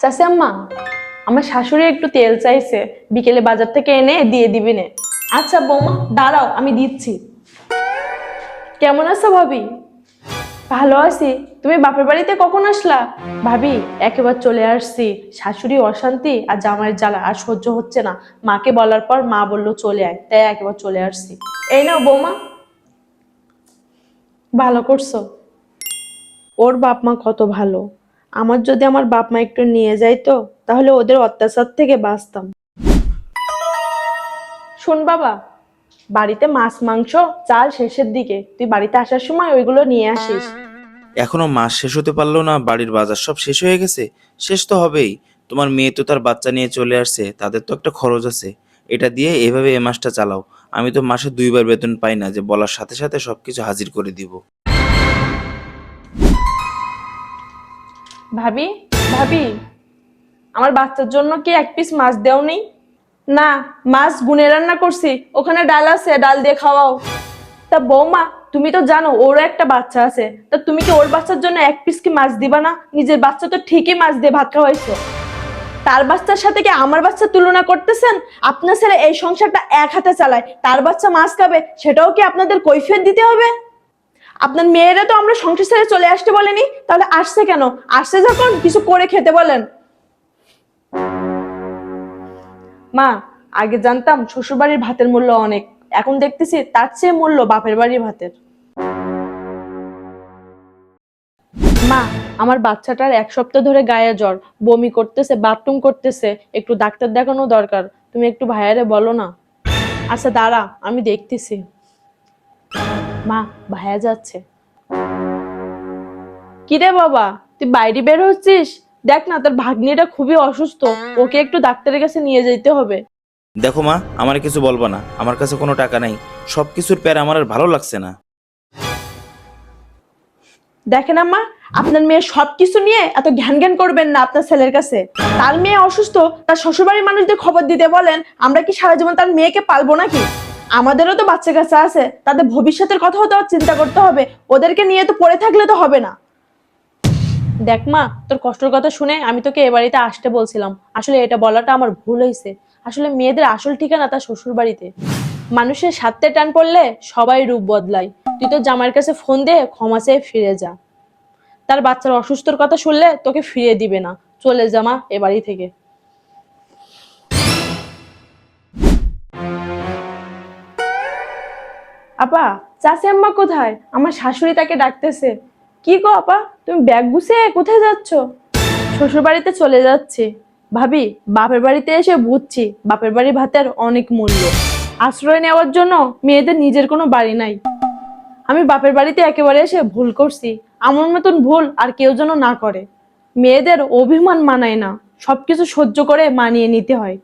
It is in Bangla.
চাচি আম্মা, আমার শাশুড়ি একটু তেল চাইছে, বিকেলে বাজার থেকে এনে দিয়ে দিবি নে। আচ্ছা বৌমা, দাঁড়াও আমি দিচ্ছি। কেমন আছো ভাবি? ভালো আছি। তুমি বাপের বাড়িতে কখন আসলা? ভাবি, একেবারে চলে আসছি। শাশুড়ি অশান্তি আর জামাইয়ের জ্বালা আর সহ্য হচ্ছে না। মাকে বলার পর মা বললো চলে আয়, তাই একেবারে চলে আসছি। এই নাও বৌমা। ভালো করছো। ওর বাপ মা কত ভালো। আমার যদি আমার বাপ মা একটু নিয়ে যাইতো, তাহলে ওদের অত্যাচার থেকে বাঁচতাম। শোন বাবা, বাড়িতে মাছ মাংস চাল শেষের দিকে, তুই বাড়িতে আসার সময় ওইগুলো নিয়ে আসিস। এখনো মাস শেষ হতে পারলো না, বাড়ির বাজার সব শেষ হয়ে গেছে। শেষ তো হবেই। তোমার মেয়ে তো তার বাচ্চা নিয়ে চলে আসছে, তাদের তো একটা খরচ আছে। এটা দিয়ে এভাবে এ মাসটা চালাও। আমি তো মাসে 2 বার বেতন পাই না যে বলার সাথে সাথে সবকিছু হাজির করে দিব। ভাবি, ভাবি, আমার বাচ্চার জন্য কি এক পিস মাছ দেও নেই? না, মাছ গুনে রান্না করছি, ওখানে ডাল আছে, ডাল দিয়ে খাওয়াও। তা বৌমা, তুমি তো জানো ওরও একটা বাচ্চা আছে, তা তুমি কি ওর বাচ্চার জন্য এক পিস কি মাছ দিবা না? নিজের বাচ্চা তো ঠিকই মাছ দিয়ে ভাত খাওয়াইছো, তার বাচ্চার সাথে কি আমার বাচ্চা তুলনা করতেছেন? আপনার ছেলে এই সংসারটা এক হাতে চালায়, তার বাচ্চা মাছ খাবে, সেটাও কি আপনাদের কৈফিয়ত দিতে হবে? আপনার মেয়েরা তো আমরা সংসার ছেড়ে চলে আসতে বলেনি, তাহলে আসছে কেন? আসছে যখন কিছু করে খেতে বলেন। মা, আগে জানতাম শ্বশুরবাড়ির ভাতের মূল্য অনেক, এখন দেখতেছি তার চেয়ে মূল্য বাপের বাড়ির ভাতের। মা, আমার বাচ্চাটার 1 সপ্তাহ ধরে গায়ে জ্বর, বমি করতেছে, বাথরুম করতেছে, একটু ডাক্তার দেখানো দরকার। তুমি একটু ভাইয়ারে বলো না। আচ্ছা দাঁড়া, আমি দেখতেছি। মা, ভাইয়া যাচ্ছে। কিরে বাবা, তুই বাইরে বের হচ্ছিস? দেখ না, তোর ভাগ্নিটা খুবই অসুস্থ, ওকে একটু ডাক্তারের কাছে নিয়ে যেতে হবে। দেখো মা, আমার কিছু বলবা না, আমার কাছে কোনো টাকা নাই। সবকিছুর প্যার আমার আর ভালো লাগছে না। দেখেন আম্মা, আপনার মেয়ে সবকিছু নিয়ে এত ঘ্যান ঘ্যান করবেন না আপনার ছেলের কাছে। তার মেয়ে অসুস্থ, তার শ্বশুরবাড়ির মানুষদের খবর দিতে বলেন। আমরা কি সারা জীবন তার মেয়েকে পালবো নাকি? আমাদেরও তো বাচ্চা কাচ্চা আছে, তাদের ভবিষ্যতের কথাও তো চিন্তা করতে হবে। ওদেরকে নিয়ে তো পড়ে থাকলে তো হবে না। দেখ মা, তোর কষ্টের কথা শুনে আমি তোকে এ বাড়িতে আসতে বলছিলাম, আসলে এটা বলাটা আমার ভুল হয়েছে। আসলে মেয়েদের আসল ঠিকানা তার শ্বশুর বাড়িতে। মানুষের স্বার্থে টান পড়লে সবাই রূপ বদলায়। তুই তো জামাইয়ের কাছে ফোন দিয়ে ক্ষমা চেয়ে ফিরে যা। তার বাচ্চার অসুস্থর কথা শুনলে তোকে ফিরিয়ে দিবে না। চলে যা মা এ বাড়ি থেকে। আপা, চাচি আম্মা কোথায়? আমার শাশুড়ি তাকে ডাকতেছে। কি গো আপা, তুমি ব্যাগ গুছিয়ে কোথায় যাচ্ছ? শ্বশুর বাড়িতে চলে যাচ্ছি। ভাবি, বাপের বাড়িতে এসে বুঝছি বাপের বাড়ি ভাতের অনেক মূল্য। আশ্রয় নেওয়ার জন্য মেয়েদের নিজের কোনো বাড়ি নাই। আমি বাপের বাড়িতে একেবারে এসে ভুল করছি। আমার মতন ভুল আর কেউ যেন না করে। মেয়েদের অভিমান মানায় না, সবকিছু সহ্য করে মানিয়ে নিতে হয়।